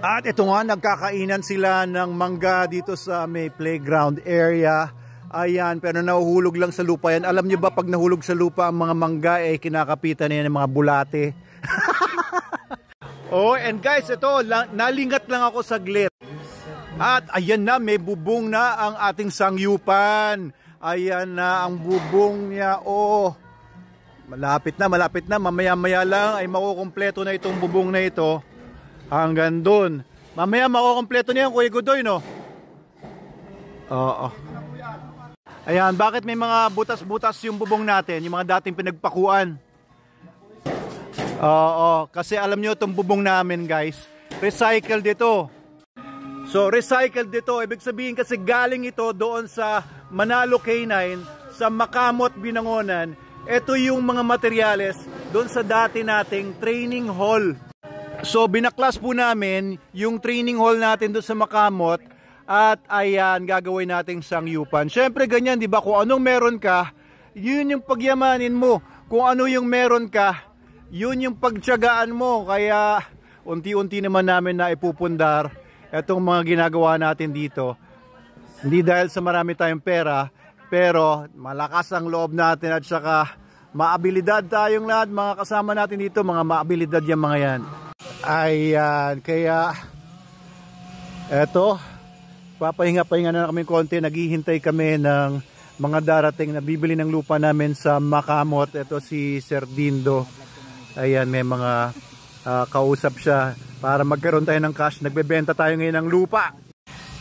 At ito nga, nagkakainan sila ng mangga dito sa may playground area. Ayan, pero nahuhulog lang sa lupa yan. Alam nyo ba pag nahulog sa lupa ang mga mangga, kinakapitan na yan ng mga bulate. Oh, and guys, ito, nalingat lang ako saglit. At ayan na, may bubong na ang ating sangyupan. Ayan na ang bubong niya. Oh, malapit na. Mamaya-maya lang ay makukumpleto na itong bubong na ito. Hanggang dun. Mamaya makukumpleto na yan, Kuya Godoy, no? Oo. Ayan, bakit may mga butas-butas yung bubong natin? Yung mga dating pinagpakuan. Oo, kasi alam nyo itong bubong namin, guys, recycled ito. So, recycled ito. Ibig sabihin kasi galing ito doon sa Manalo K9, sa Makamot, Binangonan. Ito yung mga materyales doon sa dati nating training hall. So, binaklas po namin yung training hall natin doon sa Makamot. At ayan, gagawin nating sangyupan. Siyempre ganyan, di ba? Kung anong meron ka, yun yung pagyamanin mo. Kung ano yung meron ka, yun yung pagtiyagaan mo. Kaya, unti-unti naman namin na ipupundar itong mga ginagawa natin dito. Hindi dahil sa marami tayong pera, pero malakas ang loob natin at saka maabilidad tayong lahat. Mga kasama natin dito, mga maabilidad yung mga yan. Ayan, kaya eto, papahinga-pahinga na kami konti. Naghihintay kami ng mga darating na bibili ng lupa namin sa Makamot. Ito si Sir Dindo. Ayan, may mga kausap siya para magkaroon tayo ng cash. Nagbebenta tayo ngayon ng lupa.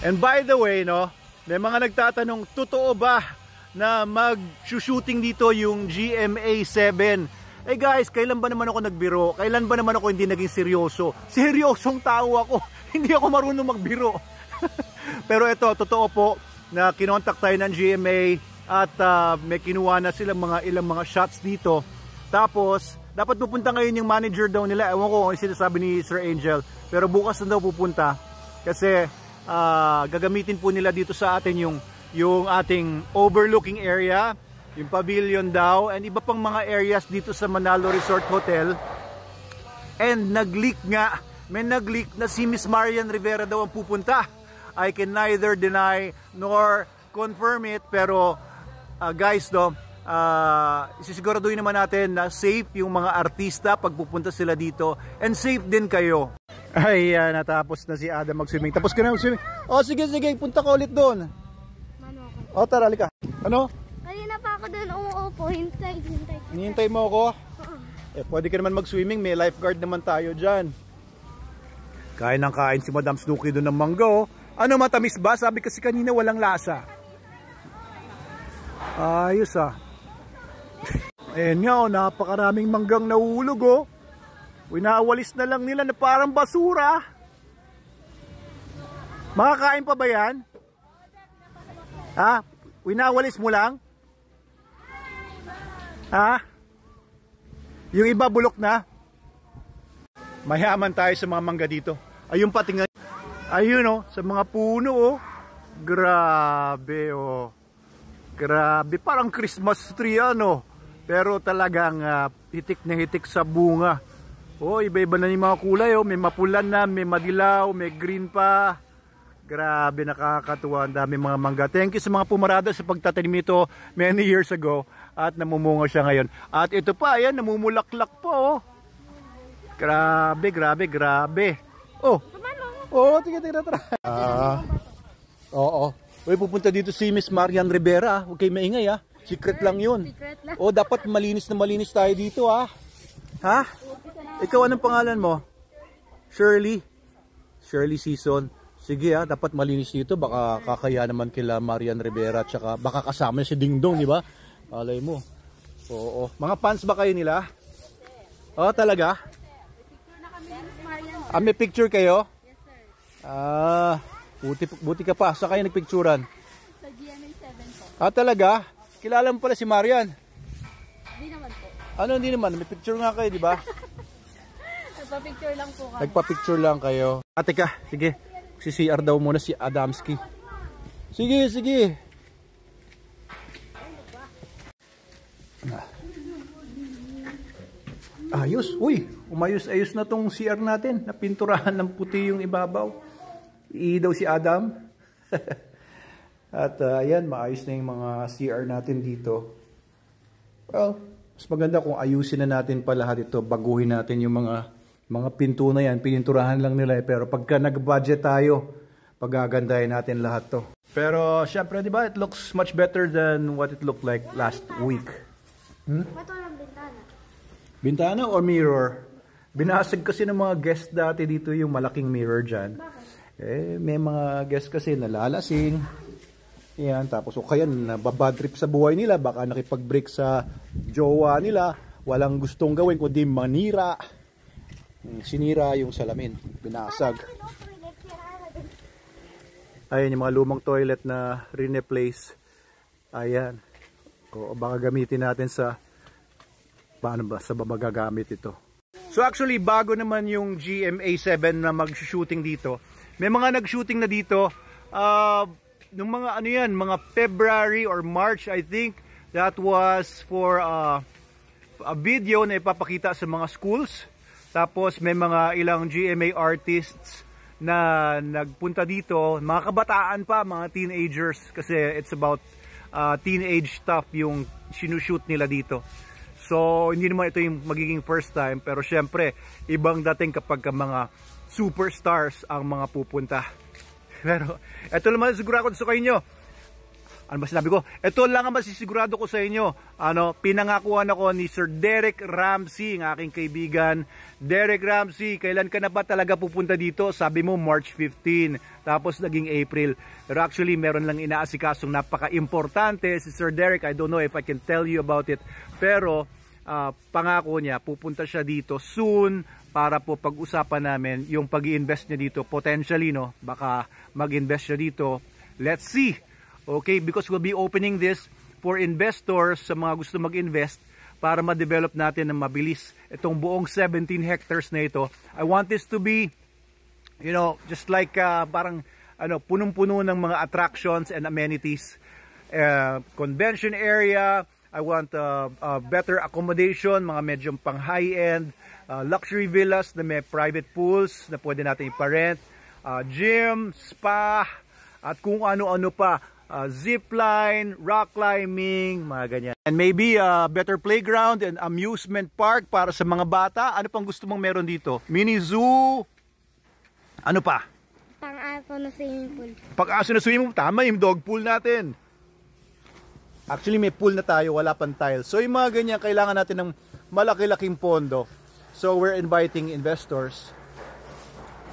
And by the way, no, may mga nagtatanong, totoo ba na mag-shooting dito yung GMA 7? Eh guys, kailan ba naman ako nagbiro? Kailan ba naman ako hindi naging seryoso? Seryosong tao ako. Hindi ako marunong magbiro. Pero ito, totoo po na kinontak tayo ng GMA at may kinuha na silang ilang mga shots dito. Tapos, dapat pupunta ngayon yung manager daw nila. Ewan ko kung sinasabi ni Sir Angel. Pero bukas na daw pupunta. Kasi gagamitin po nila dito sa atin yung ating overlooking area. Yung pavilion daw. And iba pang mga areas dito sa Manalo Resort Hotel. And nag-leak nga. May nag-leak na si Miss Marian Rivera daw ang pupunta. I can neither deny nor confirm it. Pero guys, no, isisiguraduhin naman natin na safe yung mga artista pag pupunta sila dito. And safe din kayo. Ay, natapos na si Adam mag-swimming. Tapos ka na mag-swimming. O, sige, punta ka ulit doon. O, tara, halika. Ano? Kanina pa ako doon umuupo. Hintay. Hinihintay mo ako? Pwede ka naman mag-swimming. May lifeguard naman tayo dyan. Kain ng kain si Madam Snooki doon ng mangga, oh. Ano, matamis ba? Sabi kasi kanina walang lasa. Ayos, ah. Ayan nga, oh, napakaraming manggang nahulog, oh. Winawalis na lang nila na parang basura. Makakain pa ba yan? Ha? Winawalis mo lang? Ha? Yung iba bulok na? Mayaman tayo sa mga mangga dito. Ayun pa, tingnan. Ayun, oh, sa mga puno, oh. Grabe, oh. Grabe, parang Christmas tree, ano. Pero talagang hitik na hitik sa bunga. Oh, iba-iba na yung mga kulay, oh. May mapulan na, may madilaw, may green pa. Grabe, nakakatuwa. Ang dami mga mangga. Thank you sa mga pumarada sa pagtatanim ito many years ago. At namumunga siya ngayon. At ito pa, ayan, namumulaklak po, oh. Grabe. Oh. Oh, tingnan tara. Oo. Uy, pupunta dito si Miss Marian Rivera. Huwag kayo maingay, ah. Secret lang yun. Oh, dapat malinis na malinis tayo dito, ah. Ha? Ikaw, anong pangalan mo? Shirley. Shirley Season. Sige, ah, dapat malinis dito. Baka kakaya naman kila Marian Rivera. Tsaka baka kasama si Ding Dong, di ba? Alay mo. Oo. Mga fans ba kayo nila? Oh, talaga? May picture kayo? Yes, sir. Buti ka pa. Saan kayo nagpicturan? Sa GMA 7 po. Talaga? Kilala mo pala si Marian? Hindi naman po. Ano, hindi naman? May picture nga kayo, di ba? Nagpa-picture lang po kami. Nagpa-picture lang kayo. Teka, sige. Si CR daw muna, si Adamski. Sige. Ayos. Uy, umayos-ayos na tong CR natin. Napinturahan ng puti yung ibabaw. Daw si Adam. At ayan, maayos na yung mga CR natin dito. Well, mas maganda kung ayusin na natin pa lahat ito. Baguhin natin yung mga pinto na yan. Pininturahan lang nila pero pagka nag-budget tayo, pagagandahin natin lahat to. Pero syempre, di ba, it looks much better than what it looked like last week. Ito ng bintana. Bintana or mirror? Binasag kasi ng mga guest dati dito yung malaking mirror dyan. May mga guest kasi nalalasing. Yan, tapos o kaya nababad trip sa buhay nila. Baka nakipag-break sa jowa nila. Walang gustong gawin kundi manira. Sinira yung salamin. Binasag. Ayan yung mga lumang toilet na replace. Ayan. O baka gamitin natin sa paano ba sa magagamit ito. So actually bago naman yung GMA7 na mag-shooting dito. May mga nag-shooting na dito nung mga ano yan, mga February or March I think. That was for a video na ipapakita sa mga schools. Tapos may mga ilang GMA artists na nagpunta dito, mga kabataan pa, mga teenagers kasi it's about teenage stuff yung sinushoot nila dito. So hindi naman ito yung magiging first time pero syempre ibang dating kapag mga superstars ang mga pupunta. Pero ito naman sigurado ko sa inyo. Ano ba sinabi ko? Ito lang ang masisigurado ko sa inyo. Pinangakuan ako ni Sir Derek Ramsey, ang aking kaibigan. Derek Ramsey, kailan ka na ba talaga pupunta dito? Sabi mo March 15, tapos naging April. Pero actually meron lang inaasikasong napaka-importante si Sir Derek. I don't know if I can tell you about it. Pero pangako niya, pupunta siya dito soon para po pag-usapan namin yung pag-i-invest niya dito. Potentially, no? Baka mag-invest siya dito. Let's see. Okay, because we'll be opening this for investors sa mga gusto mag-invest para ma-develop natin ng mabilis itong buong 17 hectares na ito. I want this to be, you know, just like parang punong-puno ng mga attractions and amenities. Convention area, I want better accommodation, mga medyo pang high-end, luxury villas na may private pools na pwede natin iparent, gym, spa, at kung ano-ano pa. Zipline, rock climbing, mga ganyan. And maybe a better playground and amusement park para sa mga bata. Ano pang gusto mong meron dito? Mini zoo. Ano pa? Pang-aso na swimming pool. Pang-aso na swimming pool. Tama yung dog pool natin. Actually may pool na tayo, wala pang tile. So yung mga ganyan, kailangan natin ng malaki-laking pondo. So we're inviting investors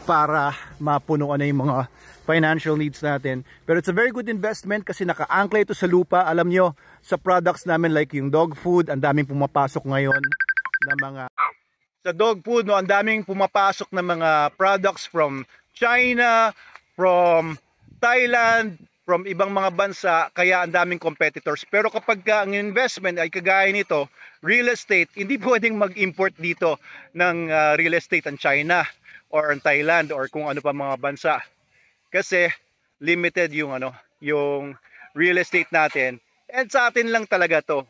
para mapuno na yung mga financial needs natin. Pero it's a very good investment kasi naka-angkla ito sa lupa. Alam nyo, sa products namin like yung dog food, ang daming pumapasok ngayon na mga... Sa dog food, no, ang daming pumapasok na mga products from China, from Thailand, from ibang mga bansa, kaya ang daming competitors. Pero kapag ang investment ay kagaya nito, real estate, hindi pwedeng mag-import dito ng real estate ang China or ang Thailand or kung ano pa mga bansa. Kasi limited yung yung real estate natin. And sa atin lang talaga to.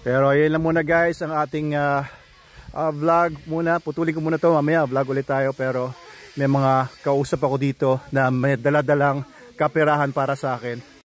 Pero ayun lang muna guys ang ating vlog muna. Putulin ko muna to, mamaya vlog ulit tayo. Pero may mga kausap ako dito na may dala-dalang kaperahan para sa akin.